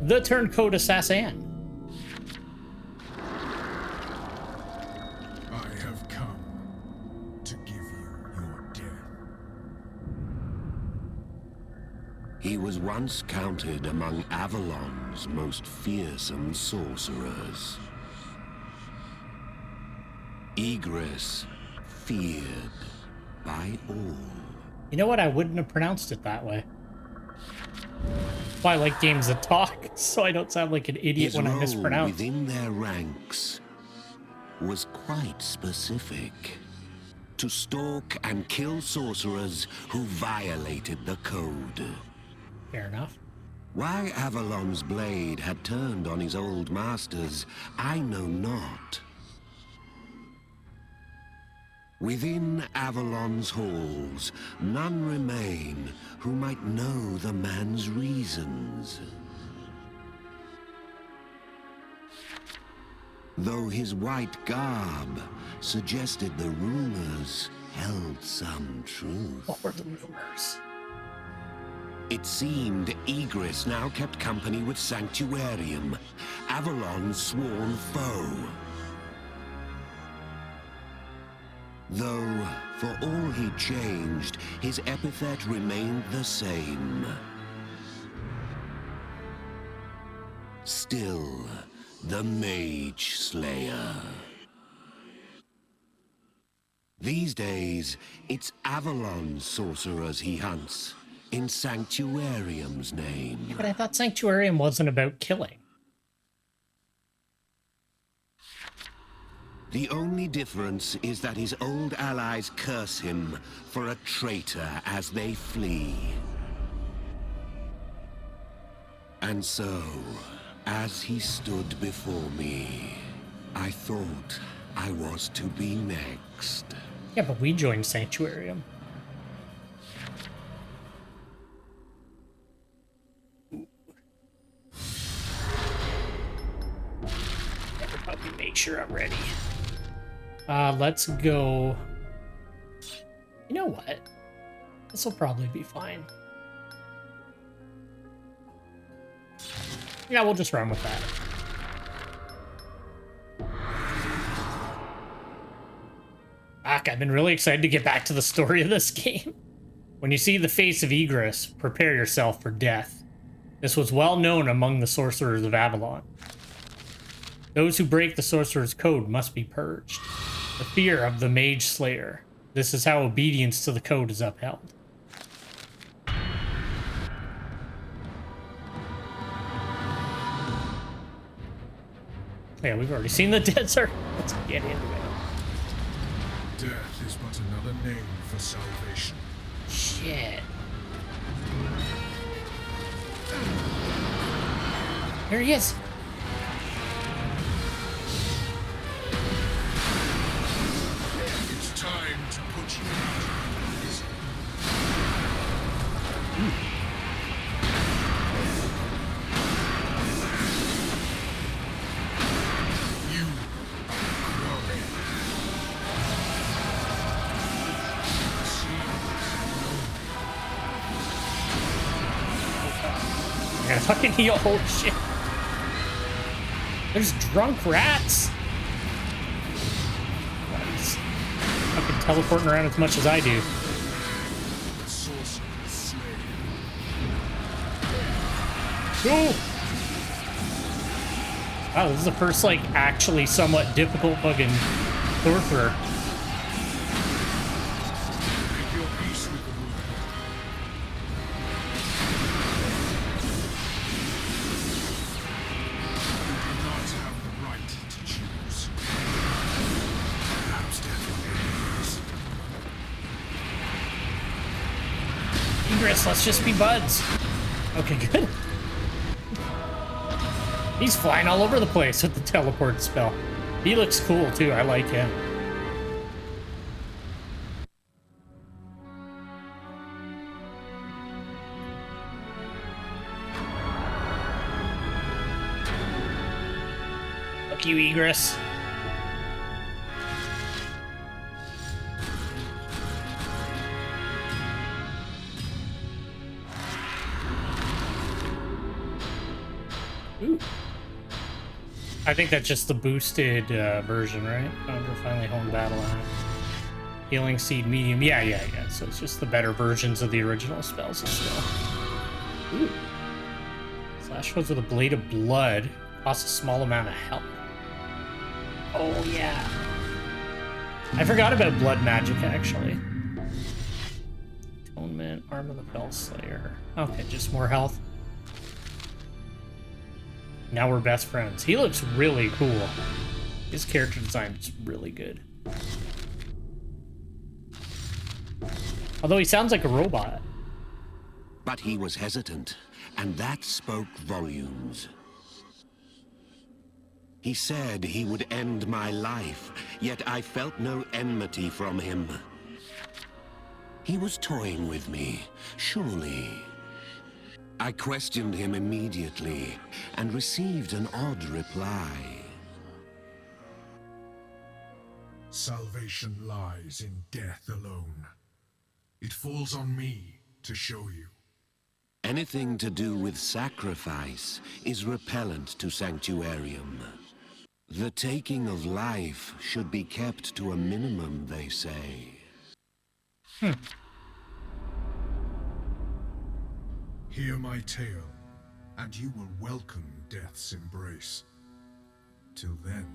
the Turncoat assassin. I have come to give you your death. He was once counted among Avalon's most fearsome sorcerers. Egress, feared by all. You know what? I wouldn't have pronounced it that way. That's why I like games that talk, so I don't sound like an idiot when I mispronounce. Within their ranks was quite specific. To stalk and kill sorcerers who violated the code. Fair enough. Why Avalon's blade had turned on his old masters, I know not. Within Avalon's halls, none remain who might know the man's reasons. Though his white garb suggested the rumors held some truth. What were the rumors? It seemed Egress now kept company with Sanctuarium, Avalon's sworn foe. Though, for all he changed, his epithet remained the same. Still, the Mage Slayer. These days, it's Avalon sorcerers he hunts, in Sanctuarium's name. Yeah, but I thought Sanctuarium wasn't about killing. The only difference is that his old allies curse him for a traitor as they flee. And so, as he stood before me, I thought I was to be next. Yeah, but we joined Sanctuarium. Better probably make sure I'm ready. Let's go. You know what? This will probably be fine. Yeah, we'll just run with that. Fuck, I've been really excited to get back to the story of this game. When you see the face of Egress, prepare yourself for death. This was well known among the sorcerers of Avalon. Those who break the sorcerer's code must be purged. The fear of the Mage Slayer. This is how obedience to the code is upheld. Yeah, we've already seen the desert. Let's get into it. Death is but another name for salvation. Shit. There he is. It's time to put you out. You crawling. I gotta fucking heal. Holy shit. There's drunk rats. Nice. Fucking teleporting around as much as I do. Sorcerers slain. Go! Wow, this is the first, like, actually somewhat difficult fucking sorcerer. Make your peace with the world. You do not have the right to choose. Perhaps death will end. Egress, let's just be buds. Okay, good. He's flying all over the place with the teleport spell. He looks cool, too. I like him. Fuck you, Egress. Ooh. I think that's just the boosted version, right? Founder finally honed battle axe. Healing seed medium. Yeah. So it's just the better versions of the original spells still. Ooh. Slash foes with a blade of blood. Costs a small amount of health. Oh yeah. I forgot about blood magic actually. Atonement, Arm of the Fell Slayer. Okay, just more health. Now we're best friends. He looks really cool. His character design is really good. Although he sounds like a robot. But he was hesitant, and that spoke volumes. He said he would end my life, yet I felt no enmity from him. He was toying with me, surely. I questioned him immediately, and received an odd reply. Salvation lies in death alone. It falls on me to show you. Anything to do with sacrifice is repellent to Sanctuarium. The taking of life should be kept to a minimum, they say. Hear my tale, and you will welcome death's embrace. Till then,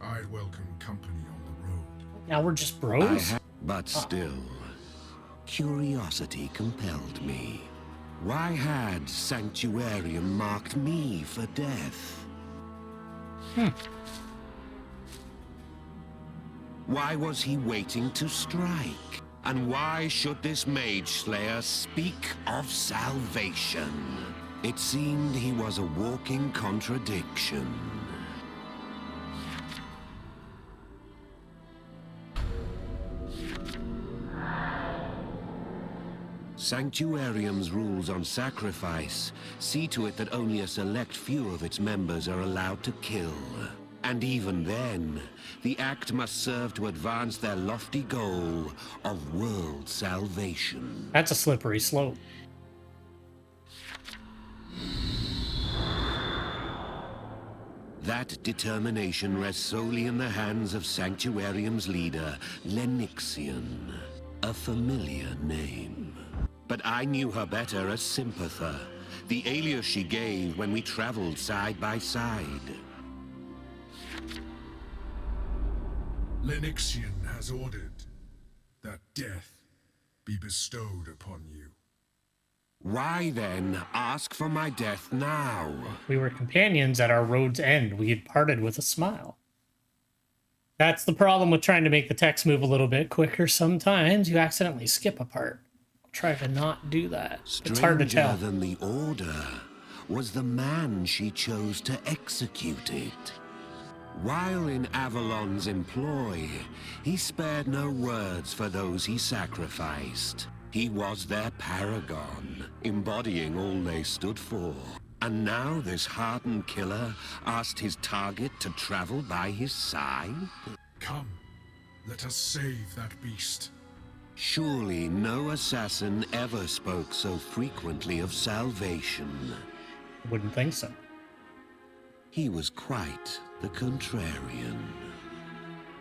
I'd welcome company on the road. Now we're just bros? But still, curiosity compelled me. Why had Sanctuarium marked me for death? Why was he waiting to strike? And why should this mage slayer speak of salvation? It seemed he was a walking contradiction. Sanctuarium's rules on sacrifice see to it that only a select few of its members are allowed to kill. And even then, the act must serve to advance their lofty goal of world salvation. That's a slippery slope. That determination rests solely in the hands of Sanctuarium's leader, Lenixian, a familiar name. But I knew her better as Sympather, the alias she gave when we traveled side by side. Lenixian has ordered that death be bestowed upon you. Why then ask for my death now? We were companions at our road's end. We had parted with a smile. That's the problem with trying to make the text move a little bit quicker. Sometimes you accidentally skip a part. I'll try to not do that. It's hard to tell. Stranger than the order was the man she chose to execute it. While in Avalon's employ, he spared no words for those he sacrificed. He was their paragon, embodying all they stood for. And now this hardened killer asked his target to travel by his side? Come, let us save that beast. Surely no assassin ever spoke so frequently of salvation. Wouldn't think so. He was quite the contrarian.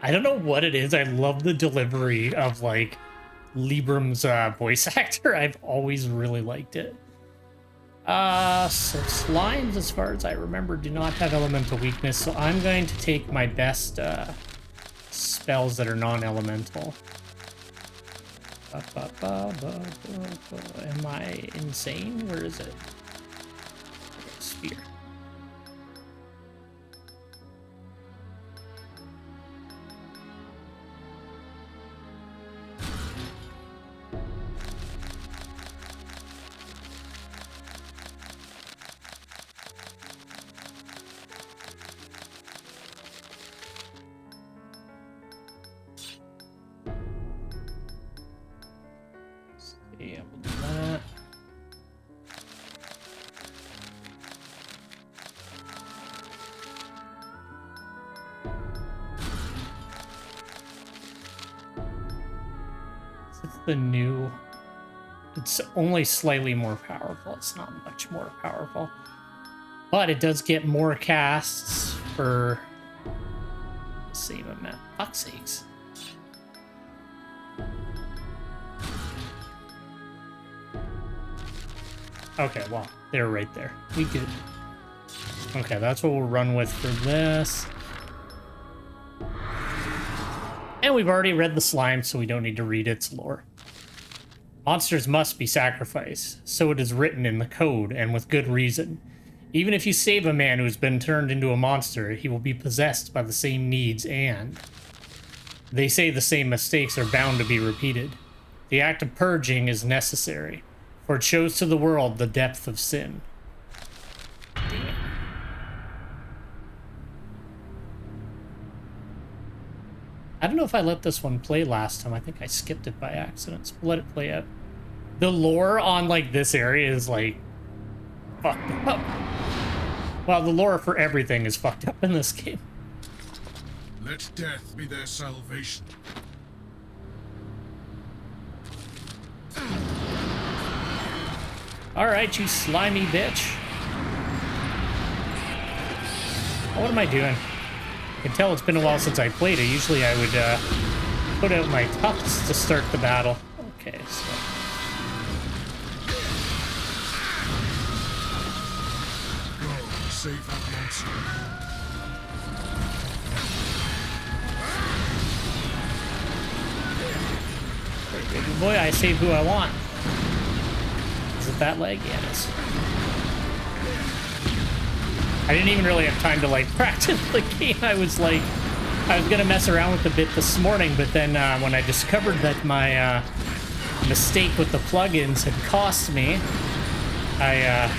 I don't know what it is. I love the delivery of, like, Librum's voice actor. I've always really liked it. So slimes, as far as I remember, do not have elemental weakness, so I'm going to take my best spells that are non-elemental. Am I insane? Where is it? Sphere. Yeah, we'll do that. It's the new. It's only slightly more powerful. It's not much more powerful. But it does get more casts for the same amount. Fuck's sakes. Okay, well, they're right there. We good. Okay, that's what we'll run with for this. And we've already read the slime, so we don't need to read its lore. Monsters must be sacrificed. So it is written in the code, and with good reason. Even if you save a man who has been turned into a monster, he will be possessed by the same needs, and they say the same mistakes are bound to be repeated. The act of purging is necessary, for it shows to the world the depth of sin. Damn. I don't know if I let this one play last time. I think I skipped it by accident. So let it play out. The lore on, like, this area is, like, fucked up. Well, the lore for everything is fucked up in this game. Let death be their salvation. Alright, you slimy bitch. What am I doing? I can tell it's been a while since I played it. Usually I would put out my tufts to start the battle. Okay, so... Go, save that monster. Baby boy, I save who I want. Is it that leg? Yeah, it is. I didn't even really have time to, like, practice the game. I was gonna mess around with it a bit this morning, but then when I discovered that my mistake with the plugins had cost me, I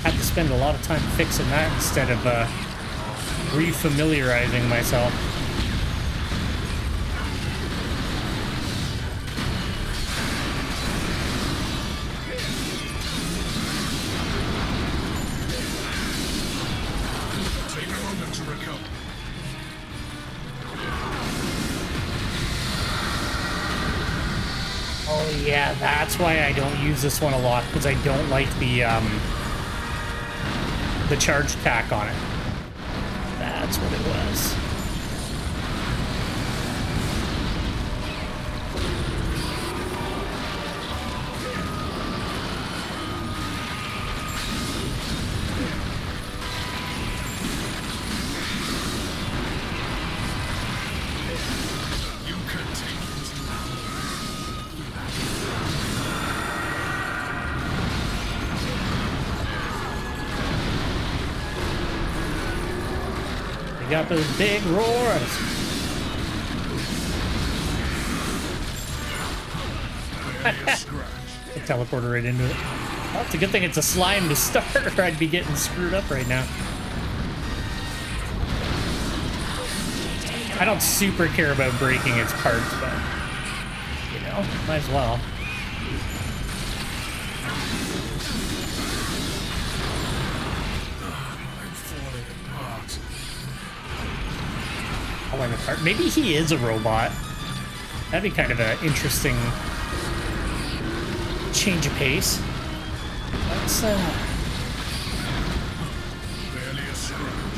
had to spend a lot of time fixing that instead of refamiliarizing myself. Yeah, that's why I don't use this one a lot, because I don't like the charge attack on it. That's what it was. We got those big roars. I teleported right into it. Well, it's a good thing it's a slime to start, or I'd be getting screwed up right now. I don't super care about breaking its parts, but, you know, might as well. Falling apart. Maybe he is a robot. That'd be kind of an interesting change of pace. Let's Barely a scratch.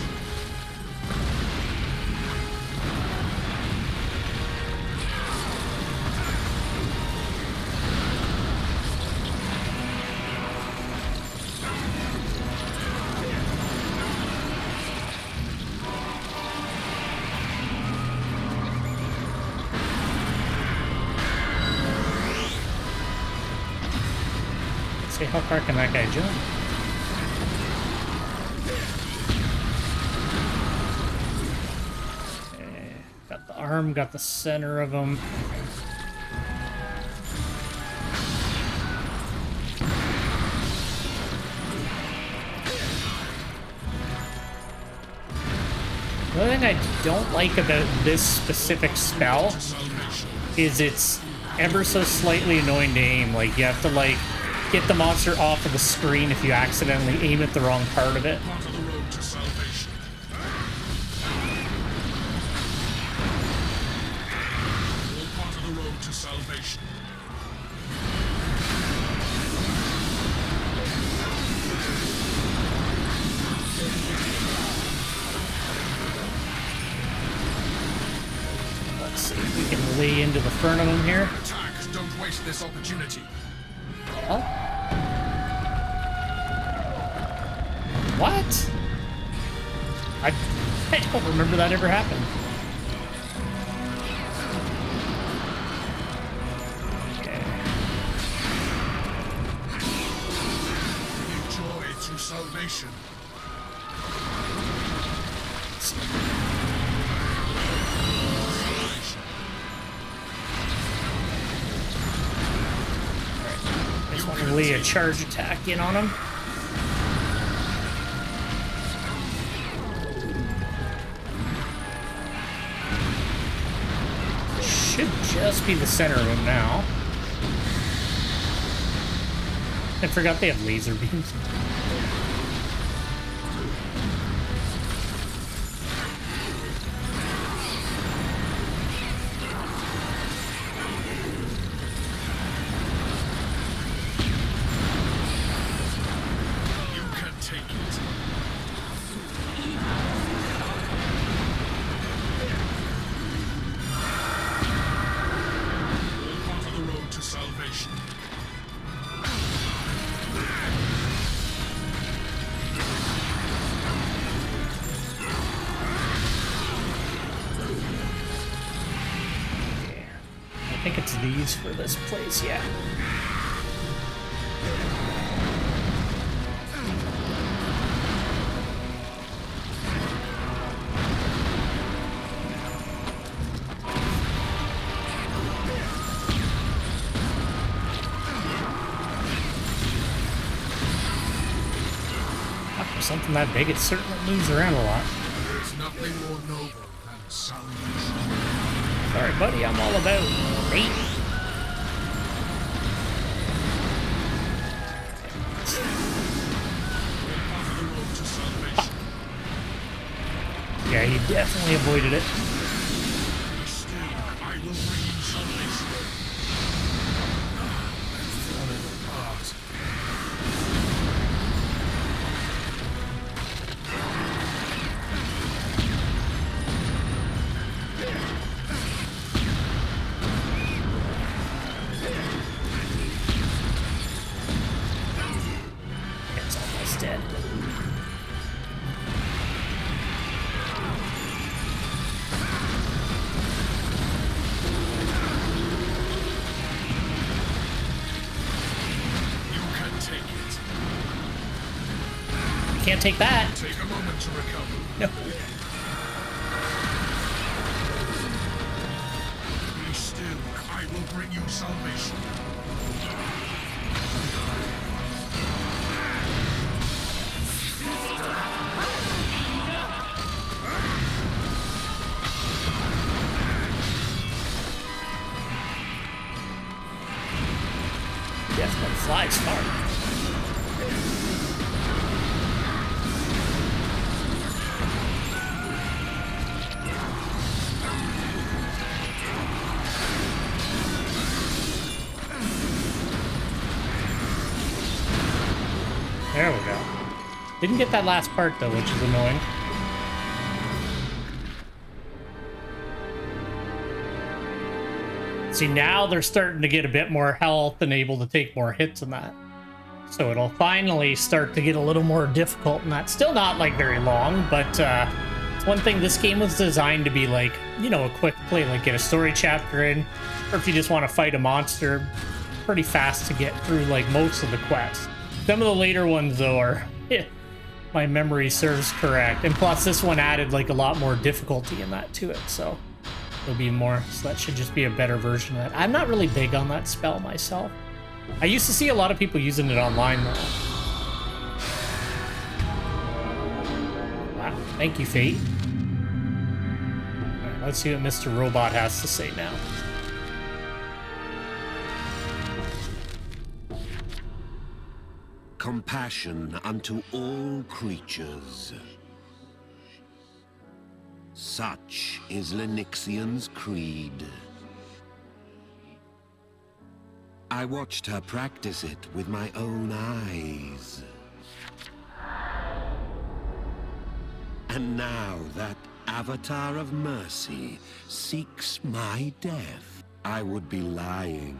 see how far can that guy jump. Okay, got the arm, got the center of him. The only thing I don't like about this specific spell is it's ever so slightly annoying to aim. Like, you have to, like, get the monster off of the screen if you accidentally aim at the wrong part of it. Part of the road to salvation. All part of the road to salvation. into the firmament here. Attack! Don't waste this opportunity. Oh. What? I don't remember that ever happened. Okay. Enjoy through salvation. Just want to lay a charge attack in on him. Should just be the center of him now. I forgot they have laser beams. You can take it. Walk onto the road to salvation. I think it's these for this place, yeah. For something that big, it certainly moves around a lot. There's nothing more noble than salvation. Sorry, buddy, I'm all about bait. Walk onto the road to salvation. Yeah, he definitely avoided it. Be still, I will bring you salvation. Falling apart. It's almost dead. You can take it. You can't take that. Take a moment to recover. No. Be still, I will bring you salvation. Definitely flies far. There we go. Didn't get that last part though, which is annoying. See, now they're starting to get a bit more health and able to take more hits in that. So it'll finally start to get a little more difficult in that. Still not like very long, but it's one thing, this game was designed to be like, you know, a quick play, like get a story chapter in, or if you just want to fight a monster, pretty fast to get through like most of the quests. Some of the later ones though are, my memory serves correct. And plus this one added like a lot more difficulty in that to it, so there'll be more, so that should just be a better version of that. I'm not really big on that spell myself. I used to see a lot of people using it online though. Wow, thank you, Fate. All right, let's see what Mr. Robot has to say now. Compassion unto all creatures. Such is Lenixian's creed. I watched her practice it with my own eyes. And now that avatar of mercy seeks my death. I would be lying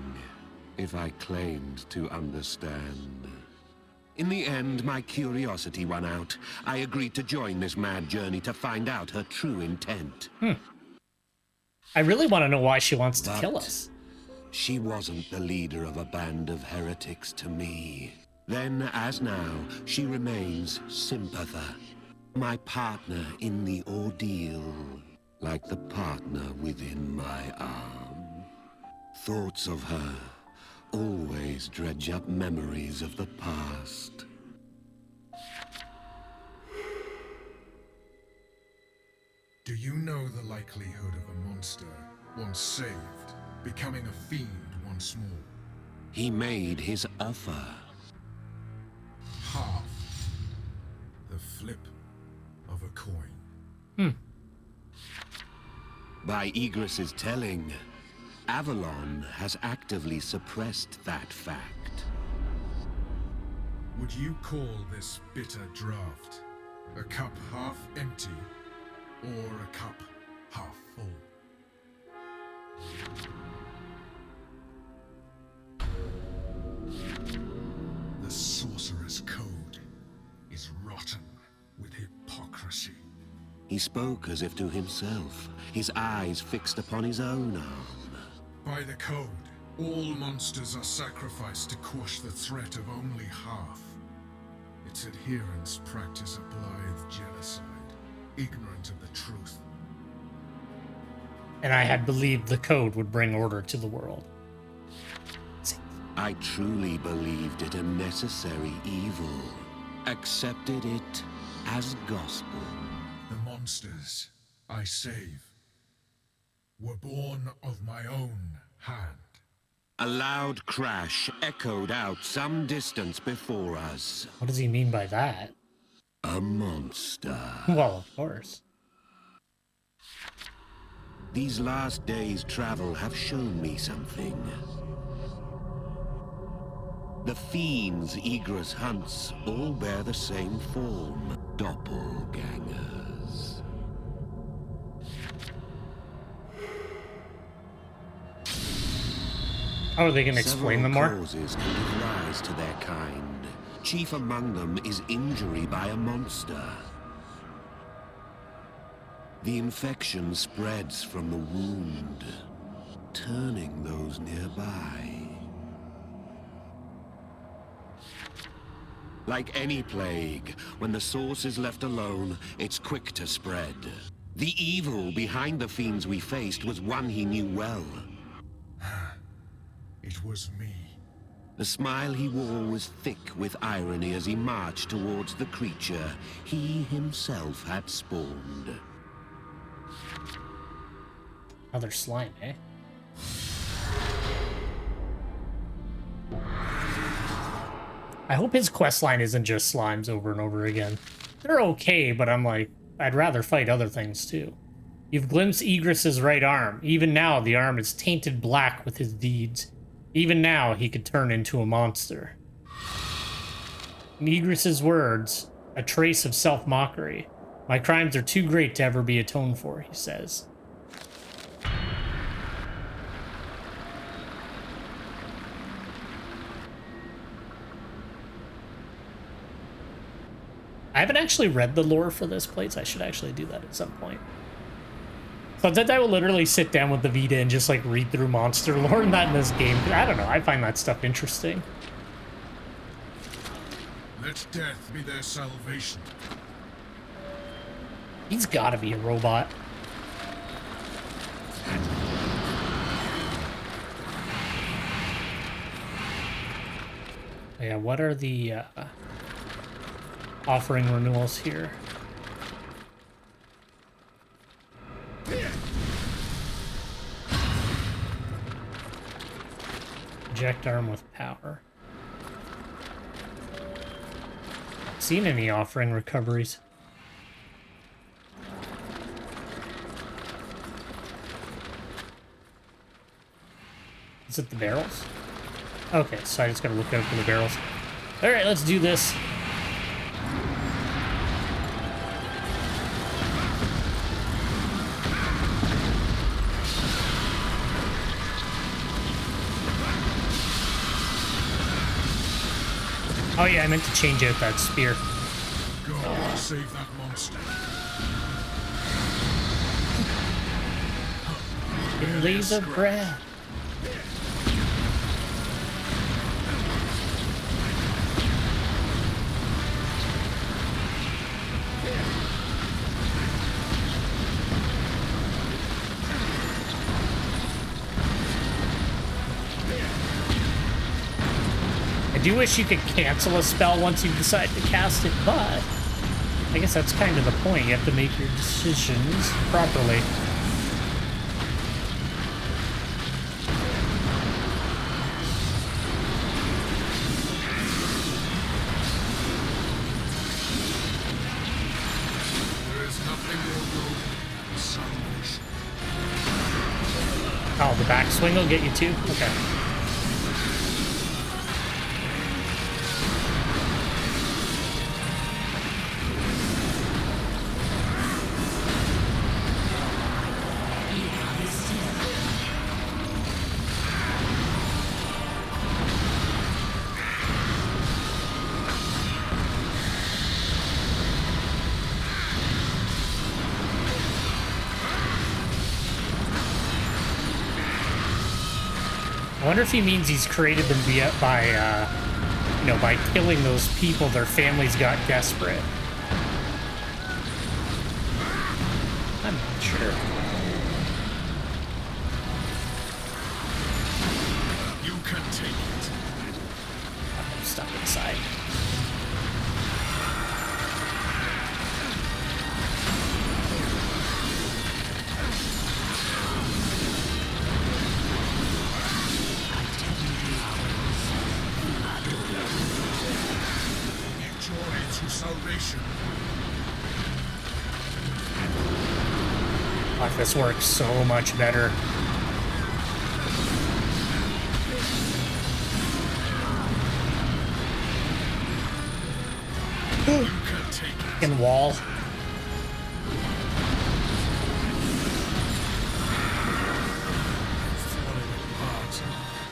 if I claimed to understand. In the end, my curiosity won out. I agreed to join this mad journey to find out her true intent. I really want to know why she wants to kill But us. she wasn't the leader of a band of heretics to me. Then, as now, she remains Sympatha, my partner in the ordeal, like the partner within my arm. Thoughts of her always dredge up memories of the past. Do you know the likelihood of a monster, once saved, becoming a fiend once more? He made his offer. Half. The flip of a coin. By Egress's telling, Avalon has actively suppressed that fact. Would you call this bitter draught a cup half empty or a cup half full? The sorcerer's code is rotten with hypocrisy. He spoke as if to himself, his eyes fixed upon his own arm. By the code, all monsters are sacrificed to quash the threat of only half. Its adherents practice a blithe genocide, ignorant of the truth. And I had believed the code would bring order to the world. I truly believed it a necessary evil, accepted it as gospel. The monsters I save were born of my own hand. A loud crash echoed out some distance before us. What does he mean by that? A monster. Well, of course. These last days' travel have shown me something. The fiends Egress hunts all bear the same form. Doppelgangers. How are they going to explain them more? Several causes can give rise to their kind. Chief among them is injury by a monster. The infection spreads from the wound, turning those nearby. Like any plague, when the source is left alone, it's quick to spread. The evil behind the fiends we faced was one he knew well. It was me. The smile he wore was thick with irony as he marched towards the creature he himself had spawned. Another slime, eh? I hope his quest line isn't just slimes over and over again. They're okay, but I'm like, I'd rather fight other things too. You've glimpsed Egress's right arm. Even now, the arm is tainted black with his deeds. Even now, he could turn into a monster. In Egress's words, a trace of self-mockery. My crimes are too great to ever be atoned for, he says. I haven't actually read the lore for this place. I should actually do that at some point. Sometimes I will literally sit down with the Vita and just like read through monster lore, and not in this game. I don't know, I find that stuff interesting. Let death be their salvation. He's gotta be a robot. Yeah, what are the offering renewals here? Eject arm with power. Seen any offering recoveries? Is it the barrels? Okay, so I just gotta look out for the barrels. Alright, let's do this. Oh yeah, I meant to change out that spear. Go, save that monster. Leaves of bread. I do wish you could cancel a spell once you decide to cast it, but I guess that's kind of the point. You have to make your decisions properly. Oh, the backswing will get you too? Okay. I wonder if he means he's created them by, you know, by killing those people their families got desperate. I'm not sure. You can take it. I'm stuck inside. Salvation. Fuck, this works so much better. Fucking wall.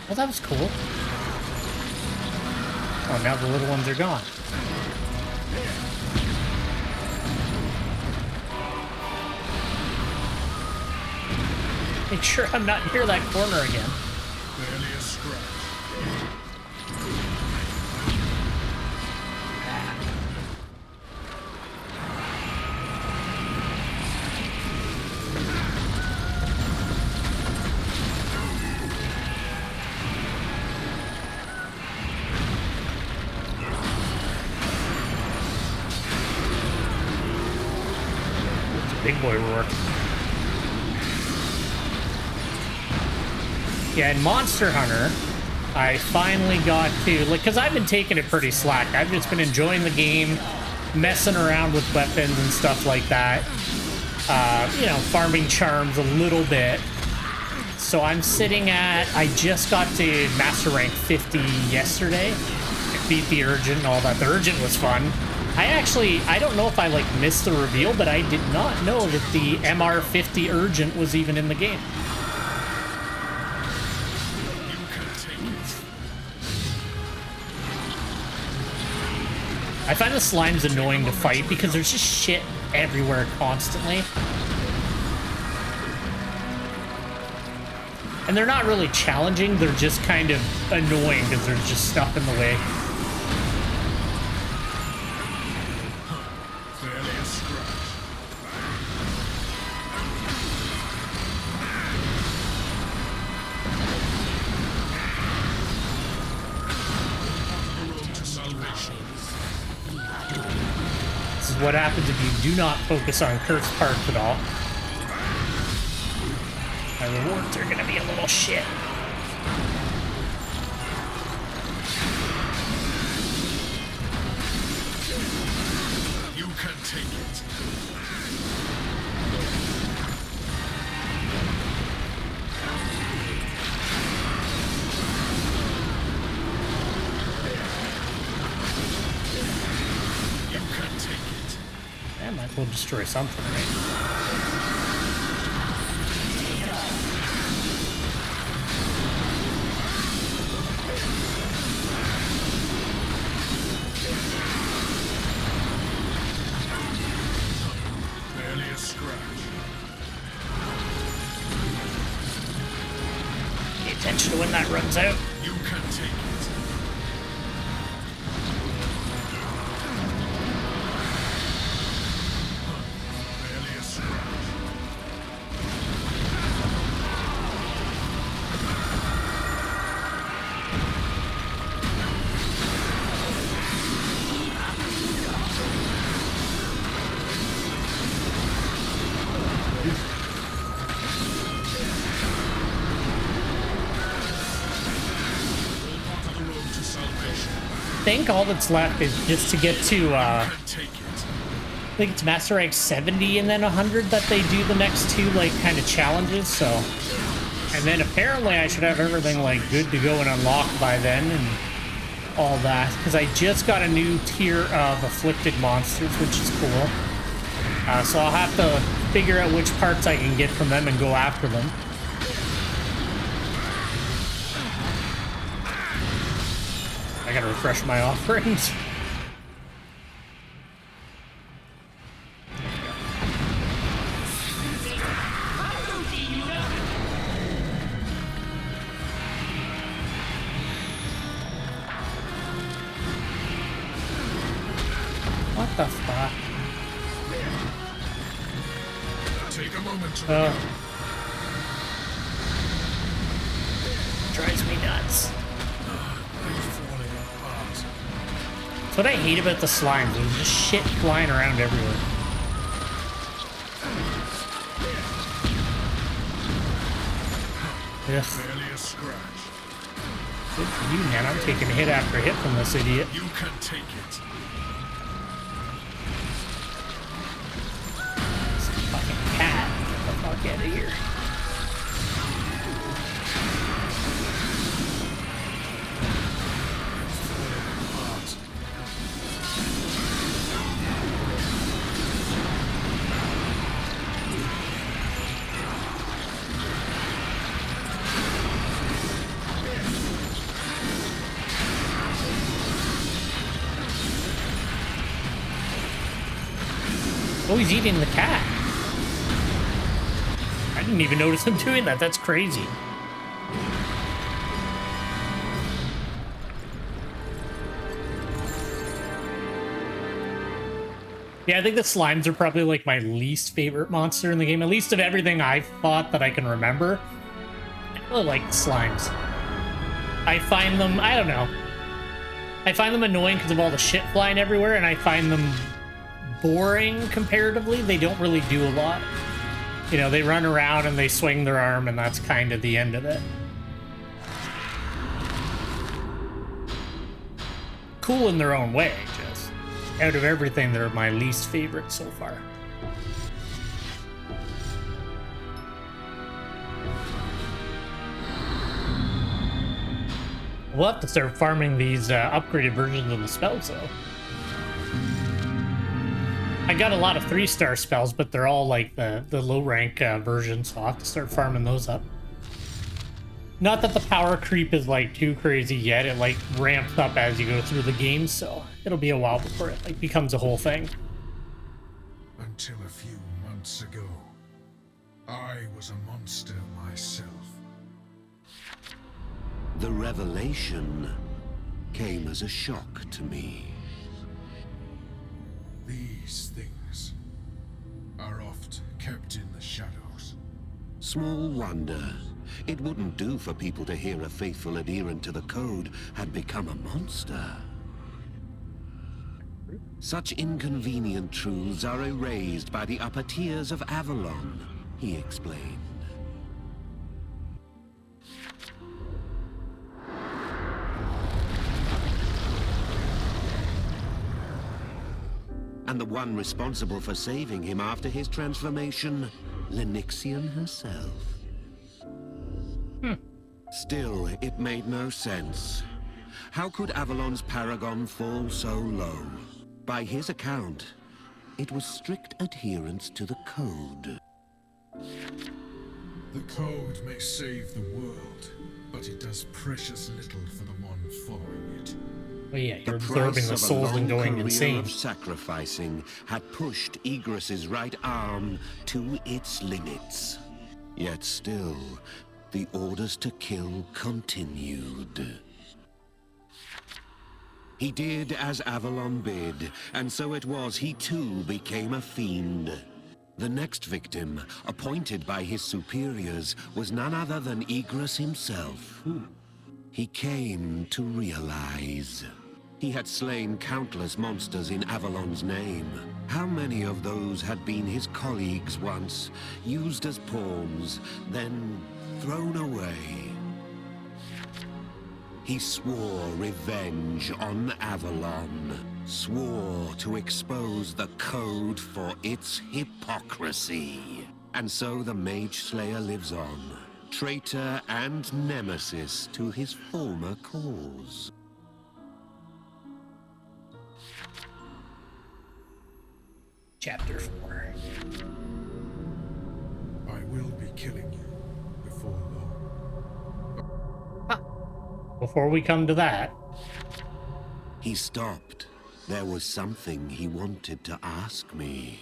Well, that was cool. Oh, now the little ones are gone. Make sure I'm not near that corner again. Barely a scratch. It's a big boy roar. Yeah, in Monster Hunter, I finally got to, like, because I've been taking it pretty slack. I've just been enjoying the game, messing around with weapons and stuff like that. You know, farming charms a little bit. So I'm sitting at, I just got to Master Rank 50 yesterday. I beat the Urgent and all that. The Urgent was fun. I don't know if I, like, missed the reveal, but I did not know that the MR50 Urgent was even in the game. I find the slimes annoying to fight because there's just shit everywhere constantly. And they're not really challenging, they're just kind of annoying because there's just stuff in the way. Barely a scratch. The road to salvation. This is what happens if you do not focus on cursed parts at all. My rewards are gonna be a little shit. You can take it. You can take it. That might as well destroy something, right? that runs out. You can take it. Barely a scratch. I think all that's left is just to get to, I think it's Master Rank 70 and then 100 that they do the next two, like, kind of challenges, so. And then apparently I should have everything, like, good to go and unlocked by then and all that. Because I just got a new tier of Afflicted Monsters, which is cool. So I'll have to figure out which parts I can get from them and go after them. I gotta refresh my offerings. What the fuck? Take a moment to Drives me nuts. falling apart. That's what I hate about the slimes. There's just shit flying around everywhere. Ugh. Barely a scratch. Good for you, man. I'm taking hit after hit from this idiot. You can take it. This fucking cat. Get the fuck out of here. Oh, he's eating the cat. I didn't even notice him doing that. That's crazy. Yeah, I think the slimes are probably like my least favorite monster in the game. At least of everything I've fought that I can remember. I really like the slimes. I find them, I don't know. I find them annoying because of all the shit flying everywhere, and I find them boring comparatively. They don't really do a lot. You know, they run around and they swing their arm, and that's kind of the end of it. Cool in their own way, just out of everything, they're my least favorite so far. We'll have to start farming these upgraded versions of the spells, though. I got a lot of 3-star spells, but they're all like the low rank versions, so I'll have to start farming those up. Not that the power creep is like too crazy yet. It like ramps up as you go through the game, so it'll be a while before it like becomes a whole thing. Until a few months ago, I was a monster myself. The revelation came as a shock to me. These things are oft kept in the shadows. Small wonder. It wouldn't do for people to hear a faithful adherent to the code had become a monster. Such inconvenient truths are erased by the upper tiers of Avalon, he explained. And the one responsible for saving him after his transformation, Lenixian herself. Still, it made no sense. How could Avalon's paragon fall so low? By his account, it was strict adherence to the code. The code may save the world, but it does precious little for the one following it. Oh yeah, you're The absorbing price the of a souls and long going career insane. of sacrificing had pushed Igris's right arm to its limits. Yet still, the orders to kill continued. He did as Avalon bid, and so it was he too became a fiend. The next victim, appointed by his superiors, was none other than Igris himself. He came to realize. He had slain countless monsters in Avalon's name. How many of those had been his colleagues once, used as pawns, then thrown away? He swore revenge on Avalon, swore to expose the code for its hypocrisy. And so the Mage Slayer lives on, traitor and nemesis to his former cause. Chapter 4. I will be killing you before long. Before we come to that, He stopped. There was something he wanted to ask me.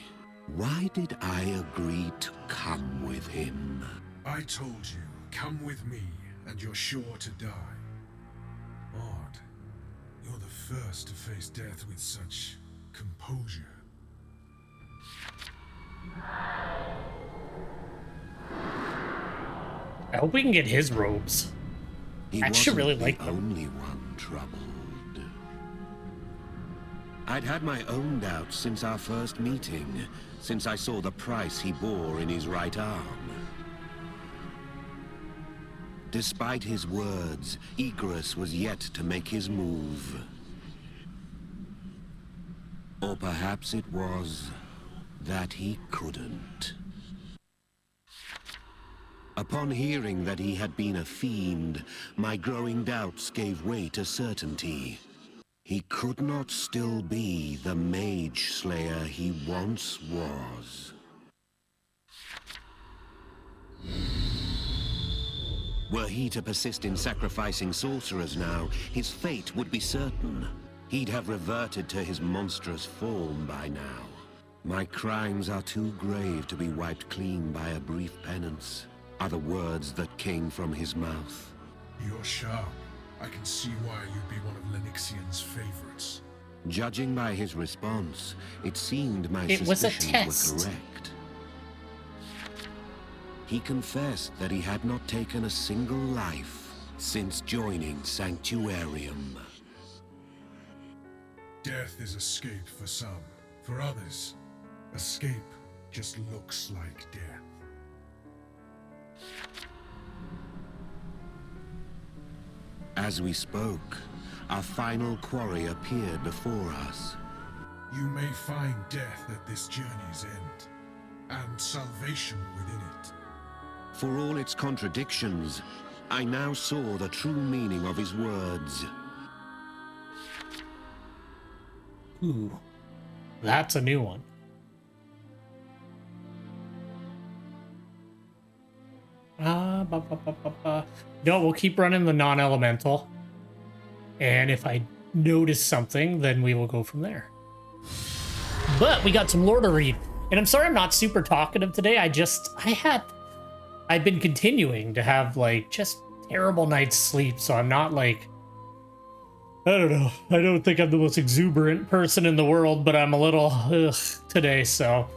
Why did I agree to come with him? I told you, come with me, and you're sure to die. Odd. You're the first to face death with such composure. I hope we can get his robes. He I actually wasn't really the like them. only one troubled. I'd had my own doubts since our first meeting, since I saw the price he bore in his right arm. Despite his words, Igris was yet to make his move. Or perhaps it was that he couldn't. Upon hearing that he had been a fiend, my growing doubts gave way to certainty. He could not still be the Mage Slayer he once was. Were he to persist in sacrificing sorcerers now, his fate would be certain. He'd have reverted to his monstrous form by now. My crimes are too grave to be wiped clean by a brief penance, are the words that came from his mouth. You're sharp. I can see why you'd be one of Lennoxian's favorites. Judging by his response, it seemed my It was a suspicions were test. correct. He confessed that he had not taken a single life since joining Sanctuarium. Death is escape for some. For others, escape just looks like death. As we spoke, our final quarry appeared before us. You may find death at this journey's end, and salvation within it. For all its contradictions, I now saw the true meaning of his words. Ooh, that's a new one. No, we'll keep running the non-elemental. And if I notice something, then we will go from there. But we got some lore to read. And I'm sorry I'm not super talkative today. I've been continuing to have like just terrible night's sleep. So I'm not like, I don't know. I don't think I'm the most exuberant person in the world, but I'm a little today. So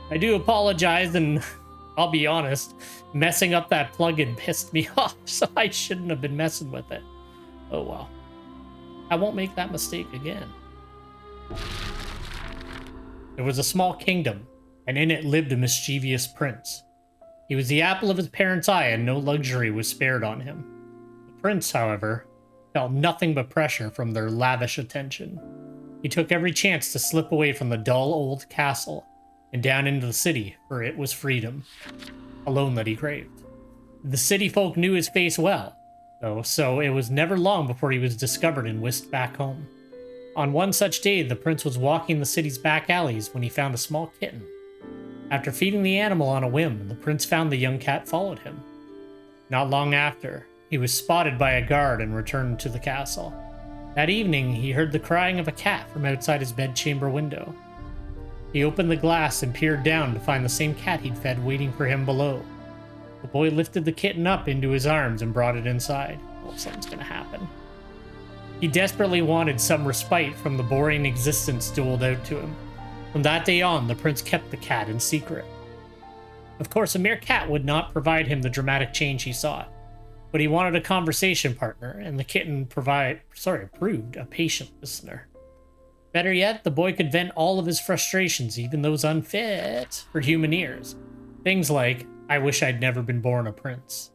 I do apologize, and I'll be honest, messing up that plugin pissed me off, so I shouldn't have been messing with it. Oh well. I won't make that mistake again. There was a small kingdom, and in it lived a mischievous prince. He was the apple of his parents' eye, and no luxury was spared on him. The prince, however, felt nothing but pressure from their lavish attention. He took every chance to slip away from the dull old castle and down into the city, for it was freedom alone that he craved. The city folk knew his face well, though, so it was never long before he was discovered and whisked back home. On one such day, the prince was walking the city's back alleys when he found a small kitten. After feeding the animal on a whim, the prince found the young cat followed him. Not long after, he was spotted by a guard and returned to the castle. That evening, he heard the crying of a cat from outside his bedchamber window. He opened the glass and peered down to find the same cat he'd fed waiting for him below. The boy lifted the kitten up into his arms and brought it inside. Oh, something's gonna happen. He desperately wanted some respite from the boring existence doled out to him. From that day on, the prince kept the cat in secret. Of course, a mere cat would not provide him the dramatic change he sought, but he wanted a conversation partner, and the kitten proved a patient listener. Better yet, the boy could vent all of his frustrations, even those unfit for human ears. Things like, "I wish I'd never been born a prince."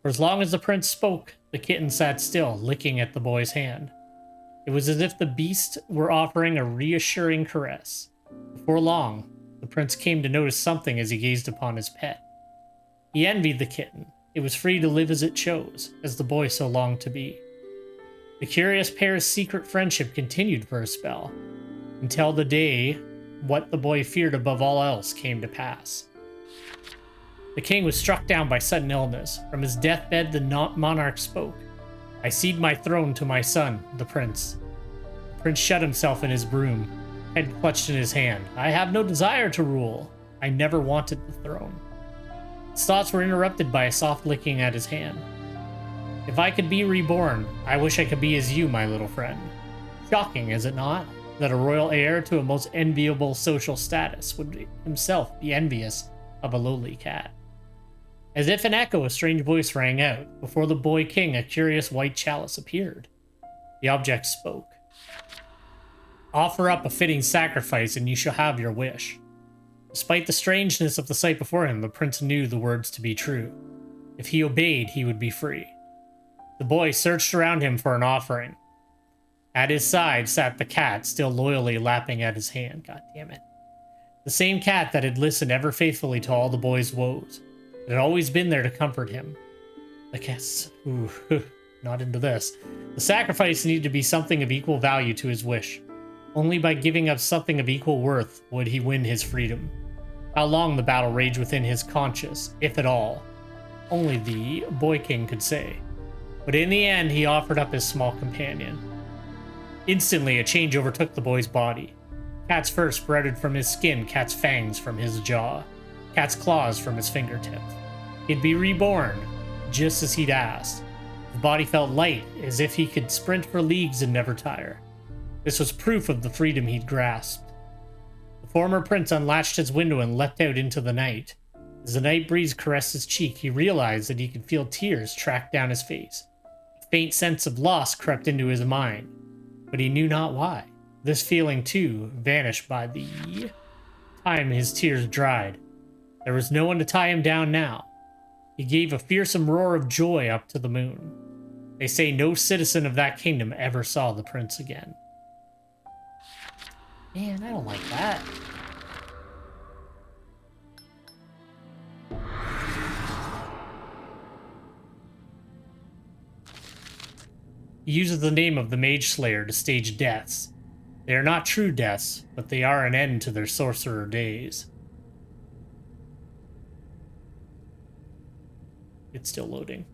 For as long as the prince spoke, the kitten sat still, licking at the boy's hand. It was as if the beast were offering a reassuring caress. Before long, the prince came to notice something as he gazed upon his pet. He envied the kitten. It was free to live as it chose, as the boy so longed to be. The curious pair's secret friendship continued for a spell, until the day what the boy feared above all else came to pass. The king was struck down by sudden illness. From his deathbed, the monarch spoke. "I cede my throne to my son, the prince." The prince shut himself in his broom, head clutched in his hand. "I have no desire to rule. I never wanted the throne." His thoughts were interrupted by a soft licking at his hand. "If I could be reborn, I wish I could be as you, my little friend." Shocking, is it not, that a royal heir to a most enviable social status would himself be envious of a lowly cat? As if an echo, a strange voice rang out. Before the boy king, a curious white chalice appeared. The object spoke. "Offer up a fitting sacrifice, and you shall have your wish." Despite the strangeness of the sight before him, the prince knew the words to be true. If he obeyed, he would be free. The boy searched around him for an offering. At his side sat the cat, still loyally lapping at his hand. God damn it. The same cat that had listened ever faithfully to all the boy's woes. It had always been there to comfort him. The cat's... not into this. The sacrifice needed to be something of equal value to his wish. Only by giving up something of equal worth would he win his freedom. How long the battle raged within his conscience, if at all, only the boy king could say. But in the end, he offered up his small companion. Instantly, a change overtook the boy's body. Cat's fur sprouted from his skin, cat's fangs from his jaw, cat's claws from his fingertips. He'd be reborn, just as he'd asked. His body felt light, as if he could sprint for leagues and never tire. This was proof of the freedom he'd grasped. The former prince unlatched his window and leapt out into the night. As the night breeze caressed his cheek, he realized that he could feel tears track down his face. A faint sense of loss crept into his mind, but he knew not why. This feeling, too, vanished by the time his tears dried. There was no one to tie him down now. He gave a fearsome roar of joy up to the moon. They say no citizen of that kingdom ever saw the prince again. Man, I don't like that. He uses the name of the Mage Slayer to stage deaths. They are not true deaths, but they are an end to their sorcerer days. It's still loading.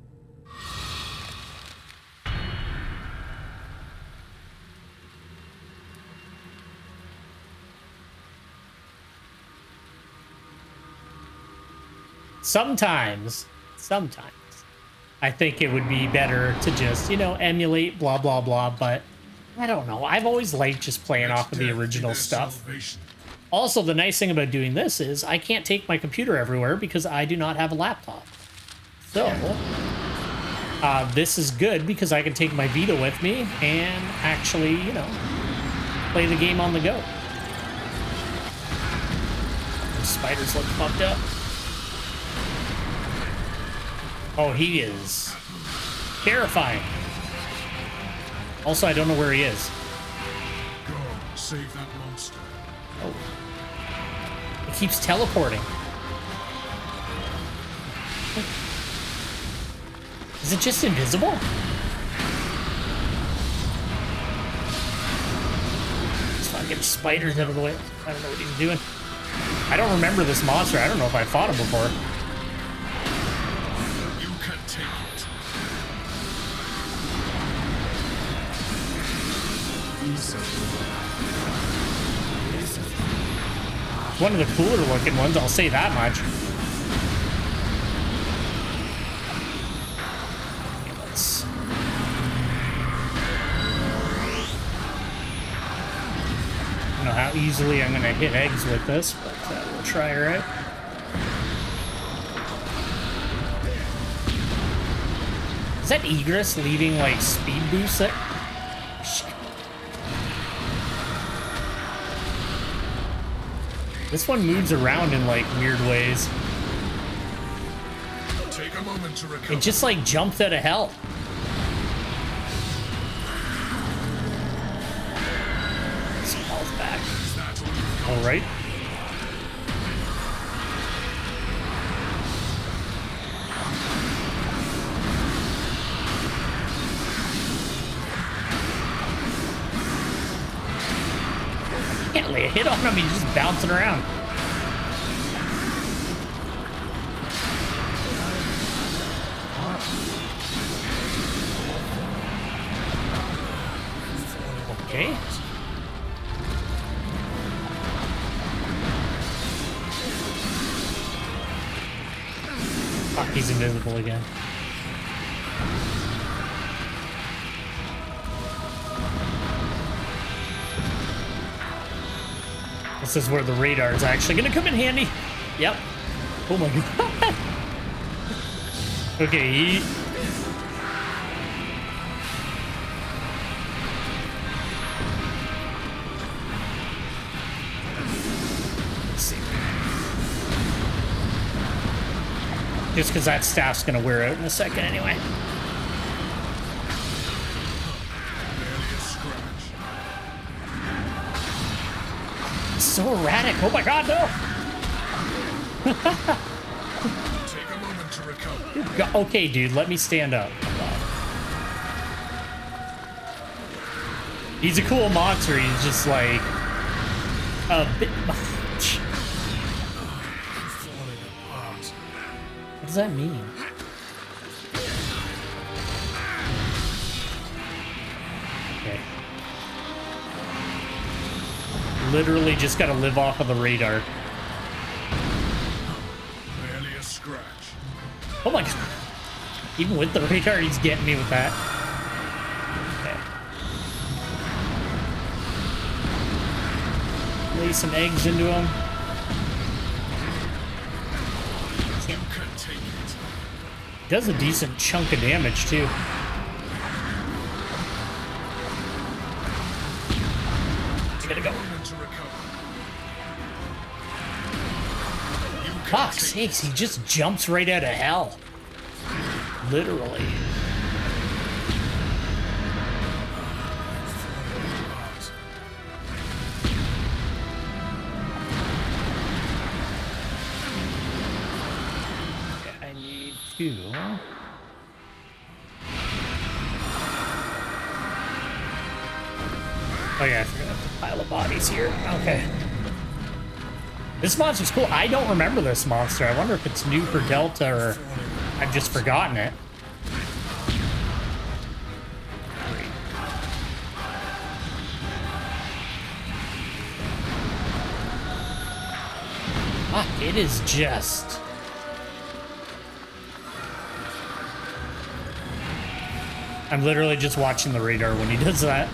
Sometimes, I think it would be better to just, emulate blah, blah, blah, but I don't know. I've always liked just playing off of the original stuff. Also, the nice thing about doing this is I can't take my computer everywhere because I do not have a laptop. So, this is good because I can take my Vita with me and actually, play the game on the go. Those spiders look fucked up. Oh, he is terrifying. Also, I don't know where he is. Go, save that monster. Oh. It keeps teleporting. Is it just invisible? Just fucking spiders out of the way. I don't know what he's doing. I don't remember this monster. I don't know if I fought him before. You can take it. One of the cooler looking ones, I'll say that much. know how easily I'm gonna hit eggs with this, but we'll try her out. Is that Egress leaving like speed boosts there? Shit. This one moves around in like weird ways. Take a moment to recover. It just like jumped out of hell. Smells back. All right. Can't lay a hit on him. He's just bouncing around. Okay. Fuck, he's invisible again. This is where the radar is actually gonna come in handy. Yep. Oh my god. Okay, he... Let's see. Just because that staff's gonna wear out in a second anyway. So erratic. Oh my god, no! Take a moment to recover. Okay, dude, let me stand up. He's a cool monster. He's just like a bit much. What does that mean? Okay. Literally just gotta live off of the radar. Barely a scratch. Oh my god. Even with the radar, he's getting me with that. Okay. Lay some eggs into him. You can take it. Does a decent chunk of damage too. Gotta go. Fuck's sakes, he just jumps right out of hell. Literally. Okay, I need to... Oh yeah, I forgot the pile of bodies here. Okay. This monster's cool. I don't remember this monster. I wonder if it's new for Delta or I've just forgotten it. Ah, it is just... I'm literally just watching the radar when he does that.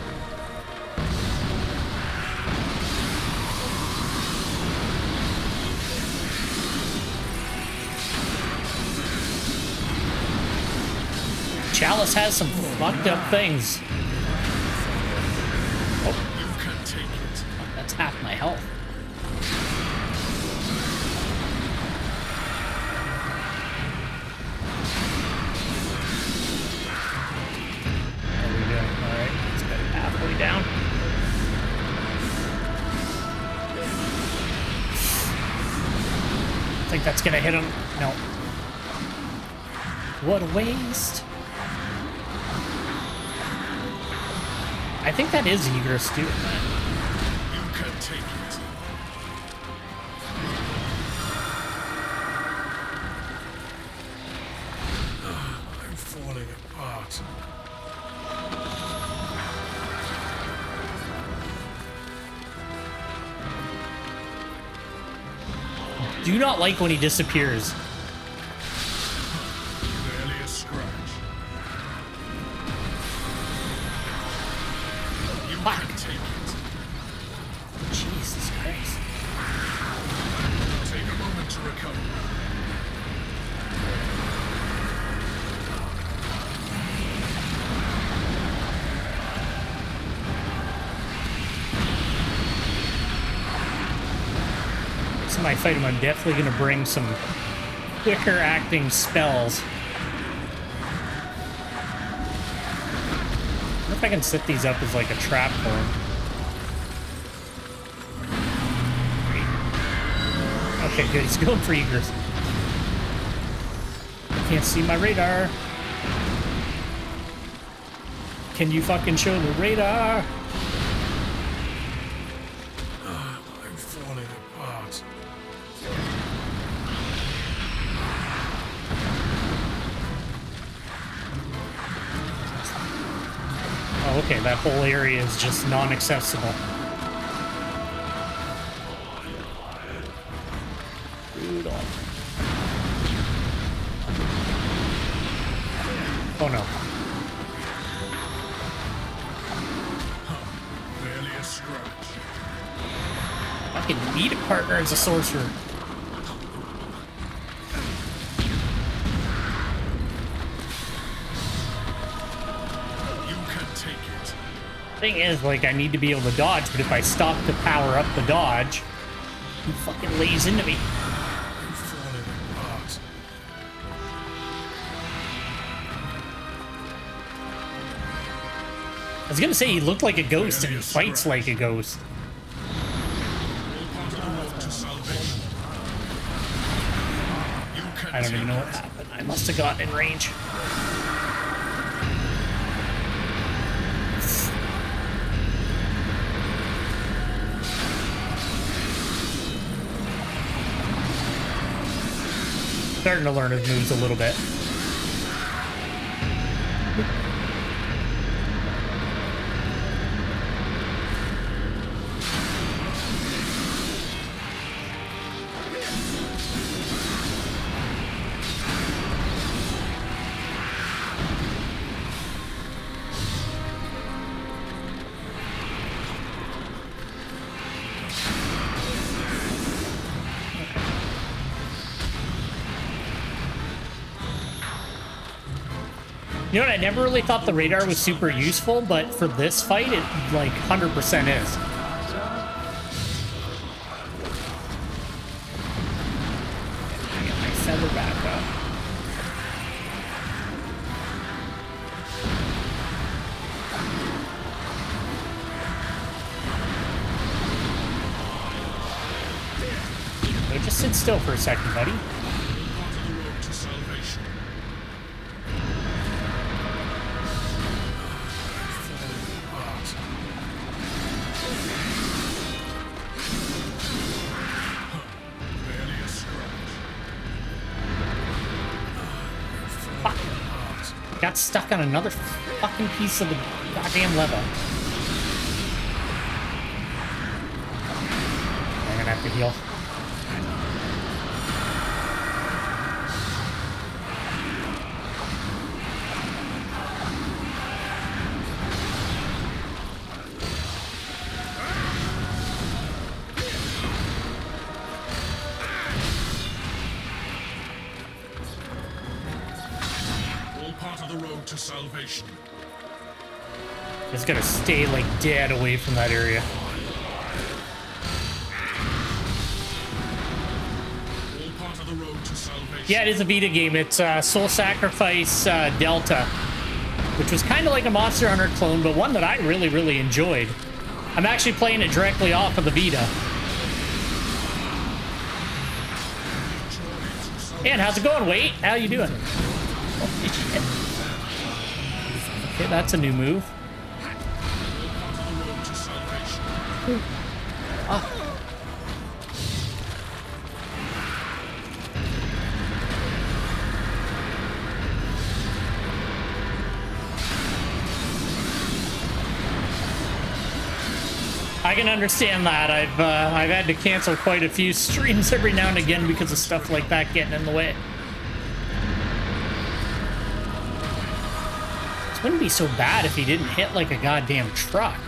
Chalice has some fucked up things. Oh. You can take it. That's half my health. There we go. Alright, let's get it halfway down. I think that's gonna hit him. No. What a waste. I think that is Egress doing that. You can take it. I'm falling apart. Do not like when he disappears. Barely a scratch. You Fuck. can take it. Next time I fight him, I'm definitely going to bring some quicker acting spells. I wonder if I can set these up as like a trap for him. Okay, good. He's going for egress. Can't see my radar. Can you fucking show the radar? I'm falling apart. Oh, okay. That whole area is just non-accessible. Brutal. Oh no. Barely a scratch. Fucking need a partner as a sorcerer. You can take it. Thing is, like, I need to be able to dodge, but if I stop to power up the dodge, he fucking lays into me. I'm falling apart. I was gonna say he looked like a ghost and he fights like a ghost. All part of the road to salvation. You can I don't even know what take it. happened. I must have gotten in range. Starting to learn his moves a little bit. You know what? I never really thought the radar was super useful, but for this fight, it like 100% is. Get my feather back up. So just sit still for a second, buddy. All part of the road to salvation. Barely a scratch. Fuck. Got stuck on another fucking piece of the goddamn level. I'm gonna have to heal. All part of the road to salvation. Just gotta stay like dead away from that area. All part of the road to salvation. Yeah, it is a Vita game. It's Soul Sacrifice Delta, which was kind of like a Monster Hunter clone, but one that I really, really enjoyed. I'm actually playing it directly off of the Vita. And how's it going, Wait? How you doing? Holy shit. Okay, that's a new move. All part of the road to salvation. I can understand that. I've had to cancel quite a few streams every now and again because of stuff like that getting in the way. This wouldn't be so bad if he didn't hit like a goddamn truck. All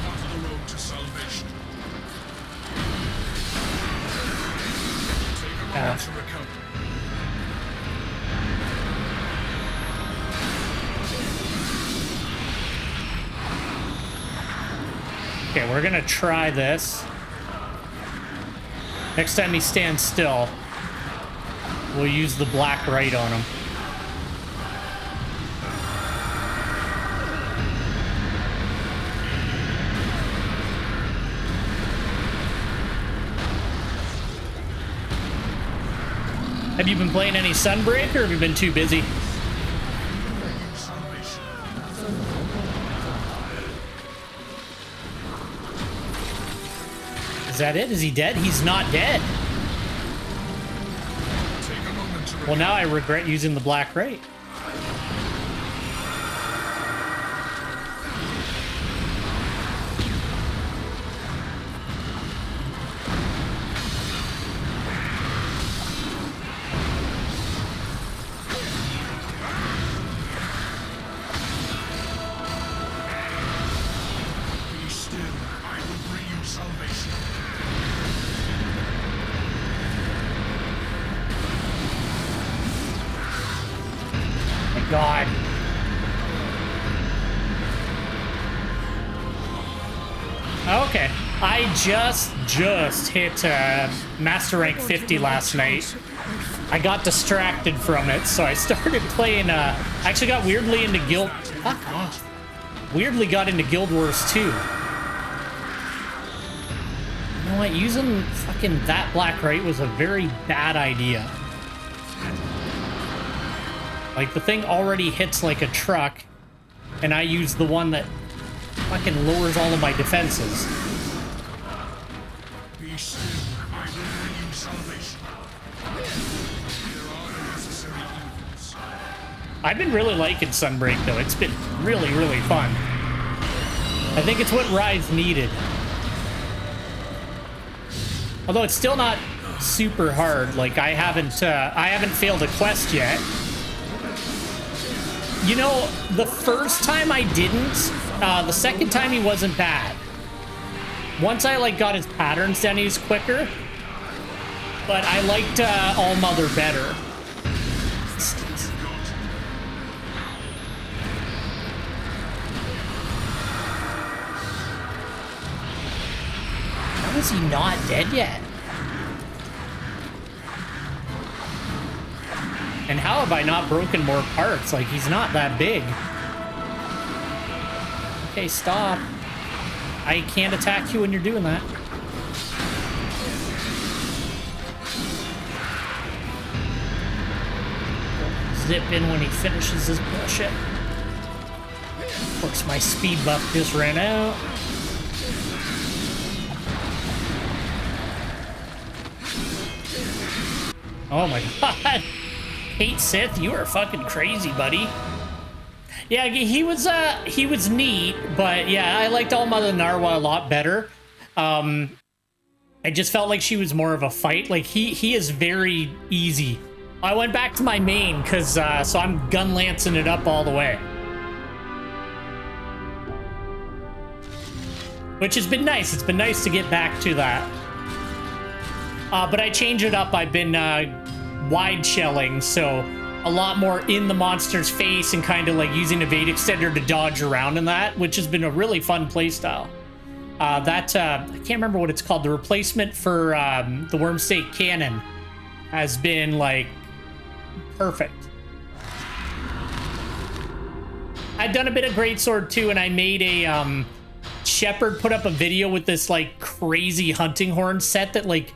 part of the road to salvation. Take a moment to recover. Okay, we're gonna try this. Next time he stands still, we'll use the black right on him. Have you been playing any Sunbreak, or have you been too busy? Is that it? Is he dead? He's not dead. Well, now I regret using the black right. God. Okay. I just hit Master Rank 50 last night. I got distracted from it, so I started playing, I actually got weirdly into Guild... Fuck off. Weirdly got into Guild Wars 2. You know what? Using fucking that black right was a very bad idea. Like, the thing already hits like a truck, and I use the one that fucking lowers all of my defenses. Be still, I will bring you salvation. There are the necessary evils. I've been really liking Sunbreak, though. It's been really, really fun. I think it's what Rise needed. Although it's still not super hard. Like, I haven't failed a quest yet. You know, the first time I didn't. The second time he wasn't bad. Once I like got his patterns down, he was quicker. But I liked All Mother better. How is he not dead yet? And how have I not broken more parts? Like, he's not that big. Okay, stop. I can't attack you when you're doing that. Zip in when he finishes his bullshit. Of course, my speed buff just ran out. Oh my god. Hate Sith, you are fucking crazy, buddy. Yeah, he was neat, but yeah, I liked All Mother Narwa a lot better. I just felt like she was more of a fight. Like, he is very easy. I went back to my main, because, so I'm gun lancing it up all the way. Which has been nice. It's been nice to get back to that. But I changed it up. I've been wide shelling, so a lot more in the monster's face and kind of like using evade extender to dodge around in that, which has been a really fun playstyle. I can't remember what it's called. The replacement for the Wormstake Cannon has been like perfect. I've done a bit of Greatsword too, and I made a Shepherd put up a video with this like crazy hunting horn set that like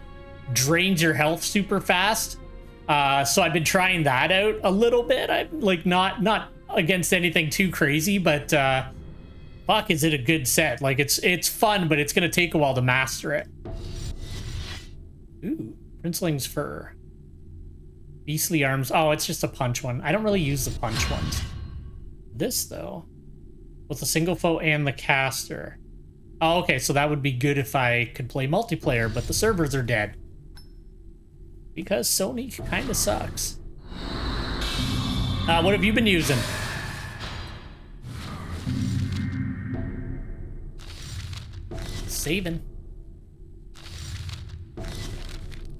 drains your health super fast. So I've been trying that out a little bit. I'm like not against anything too crazy, but fuck, is it a good set? Like, it's fun, but it's gonna take a while to master it. Ooh, Princeling's Fur. Beastly Arms. Oh, it's just a punch one. I don't really use the punch ones. This though, with the single foe and the caster. Oh, okay, so that would be good if I could play multiplayer, but the servers are dead. Because Sony kind of sucks. What have you been using? Saving.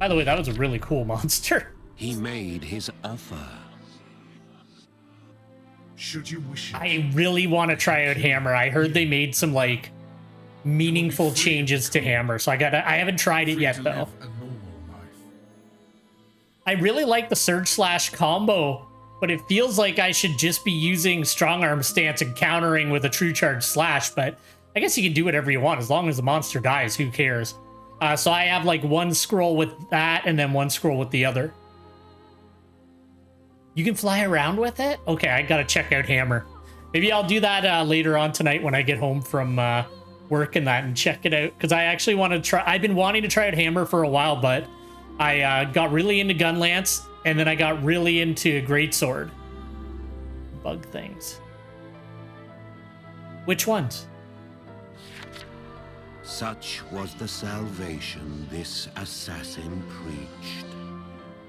By the way, that was a really cool monster. He made his offer. Should you wish it, I really want to try out Hammer. I heard they made some like meaningful changes to Hammer, so I haven't tried it yet to though. live a normal I really like the Surge Slash combo, but it feels like I should just be using Strong Arm Stance and countering with a True Charge Slash, but I guess you can do whatever you want. As long as the monster dies, who cares? So I have like one scroll with that and then one scroll with the other. You can fly around with it? Okay, I gotta check out Hammer. Maybe I'll do that later on tonight when I get home from work and that and check it out. Because I actually want to try... I've been wanting to try out Hammer for a while, but I got really into Gunlance, and then I got really into Greatsword. Bug things. Which ones? Such was the salvation this assassin preached.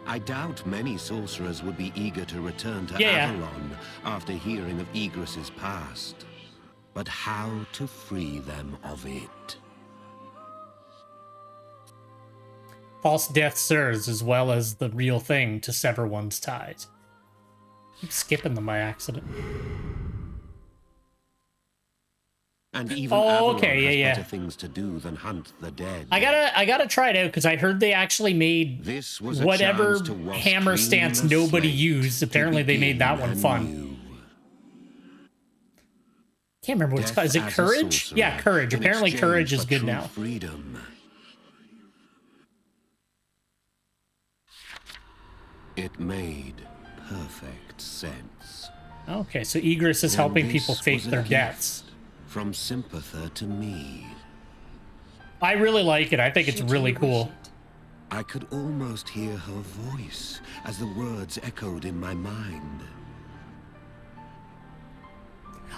I doubt many sorcerers would be eager to return to Avalon after hearing of Egress's past. But how to free them of it? False death serves as well as the real thing to sever one's ties. Keep skipping them by accident. And even Avalon has yeah. better things to do than hunt the dead. I gotta try it out because I heard they actually made This was whatever hammer stance nobody used. Apparently they made that one fun. Can't remember what it's called. Is it Courage? Yeah, Courage. Apparently Courage is good now. Freedom. It made perfect sense. Okay, so Egress is helping people fake their deaths. From sympather to me. I really like it. I think it's really cool. I could almost hear her voice as the words echoed in my mind.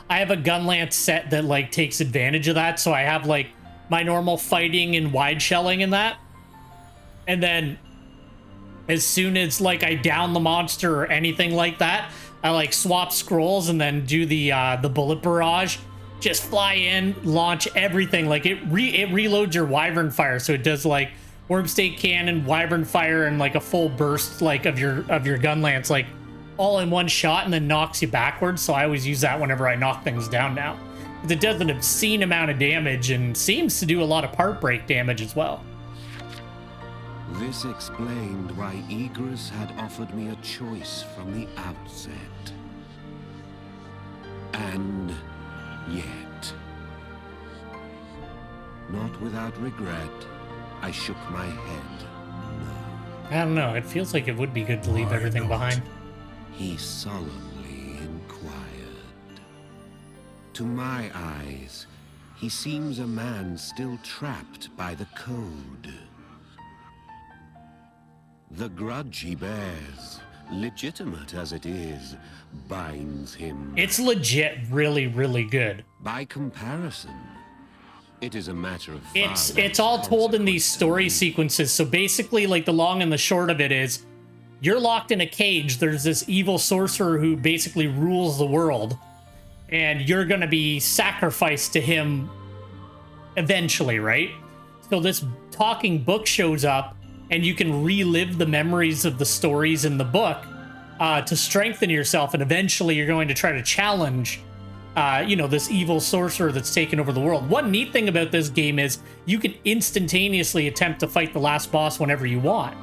I have a Gunlance set that like takes advantage of that, so I have like my normal fighting and wide shelling and that. And then as soon as like I down the monster or anything like that, I like swap scrolls and then do the bullet barrage. Just fly in, launch everything. Like it reloads your Wyvern Fire, so it does like Wormstake Cannon, Wyvern Fire, and like a full burst like of your Gunlance, like all in one shot, and then knocks you backwards. So I always use that whenever I knock things down now. It does an obscene amount of damage and seems to do a lot of part break damage as well. This explained why Egress had offered me a choice from the outset. And yet, not without regret, I shook my head. No. I don't know. It feels like it would be good to leave everything behind. He solemnly inquired. To my eyes, he seems a man still trapped by the code. The grudge he bears, legitimate as it is, binds him. It's legit really, really good. By comparison, it is a matter of it's all told in these story sequences. So basically, like the long and the short of it is, you're locked in a cage. There's this evil sorcerer who basically rules the world, and you're gonna be sacrificed to him eventually, right? So this talking book shows up, and you can relive the memories of the stories in the book to strengthen yourself, and eventually you're going to try to challenge this evil sorcerer that's taken over the world. One neat thing about this game is you can instantaneously attempt to fight the last boss whenever you want.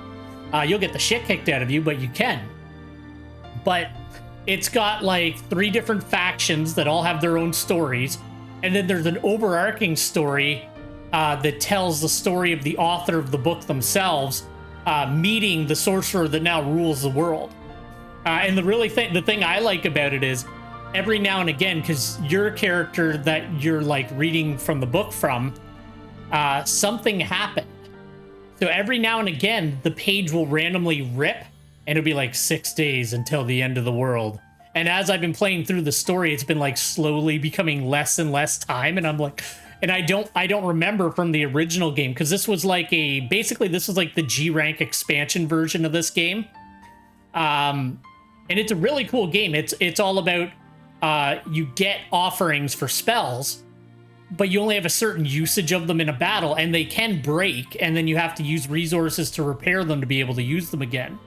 You'll get the shit kicked out of you, but you can. But it's got like 3 different factions that all have their own stories, and then there's an overarching story that tells the story of the author of the book themselves meeting the sorcerer that now rules the world. And the thing I like about it is every now and again, because your character that you're like reading from the book from, something happened. So every now and again, the page will randomly rip, and it'll be like 6 days until the end of the world. And as I've been playing through the story, it's been like slowly becoming less and less time, and I'm like, and I don't remember from the original game, because this was like basically this was like the G rank expansion version of this game. And it's a really cool game. It's all about you get offerings for spells, but you only have a certain usage of them in a battle, and they can break, and then you have to use resources to repair them to be able to use them again.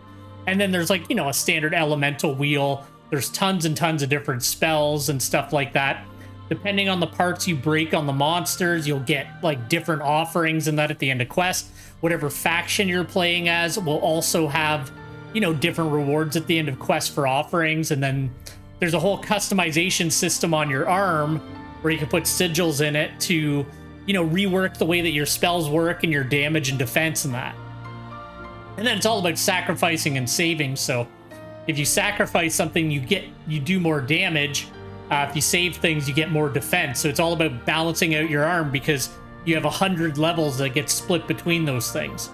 And then there's like, a standard elemental wheel. There's tons and tons of different spells and stuff like that. Depending on the parts you break on the monsters, you'll get like different offerings and that at the end of quests. Whatever faction you're playing as will also have you know, different rewards at the end of quests for offerings. And then there's a whole customization system on your arm where you can put sigils in it to, you know, rework the way that your spells work and your damage and defense and that. And then it's all about sacrificing and saving. So if you sacrifice something, you do more damage. If you save things, you get more defense. So it's all about balancing out your arm because you have 100 levels that get split between those things.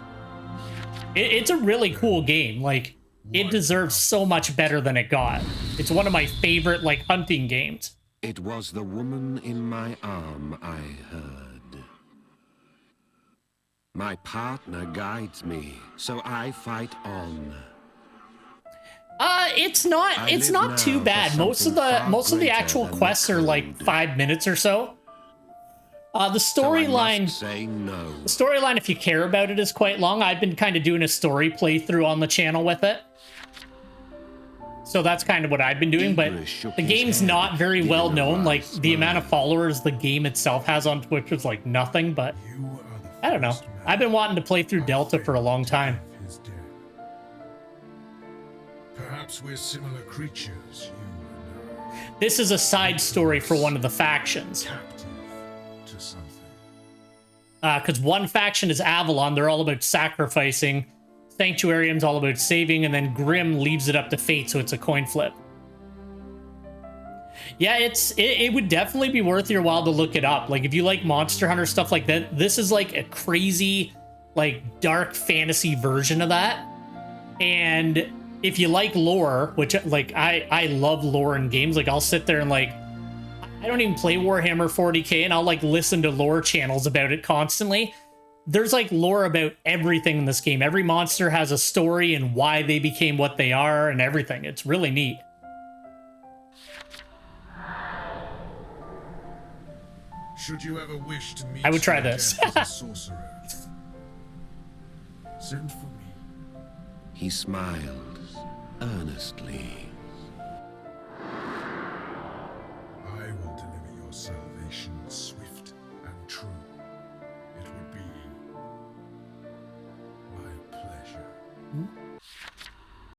It's a really cool game. Like, it deserves so much better than it got. It's one of my favorite, like, hunting games. It was the woman in my arm I heard. My partner guides me, so I fight on. It's not too bad. Most of the actual quests are like 5 minutes or so. The storyline, if you care about it, is quite long. I've been kind of doing a story playthrough on the channel with it. So that's kind of what I've been doing, but the game's not very well known. Like, the amount of followers the game itself has on Twitch is like nothing, but I don't know. I've been wanting to play through Delta for a long time. Perhaps we're similar creatures, you and I. This is a side story for one of the factions. Captive to something. Because one faction is Avalon. They're all about sacrificing. Sanctuarium's all about saving, and then Grim leaves it up to fate, so it's a coin flip. Yeah, it would definitely be worth your while to look it up. Like, if you like Monster Hunter stuff like that, this is like a crazy, like, dark fantasy version of that. And if you like lore, which, like, I love lore in games, like, I'll sit there and, like, I don't even play Warhammer 40k, and I'll, like, listen to lore channels about it constantly. There's, like, lore about everything in this game. Every monster has a story and why they became what they are and everything. It's really neat. Should you ever wish to meet I would try this. as a sorcerer, send for me. He smiled earnestly. I will deliver your salvation swiftly.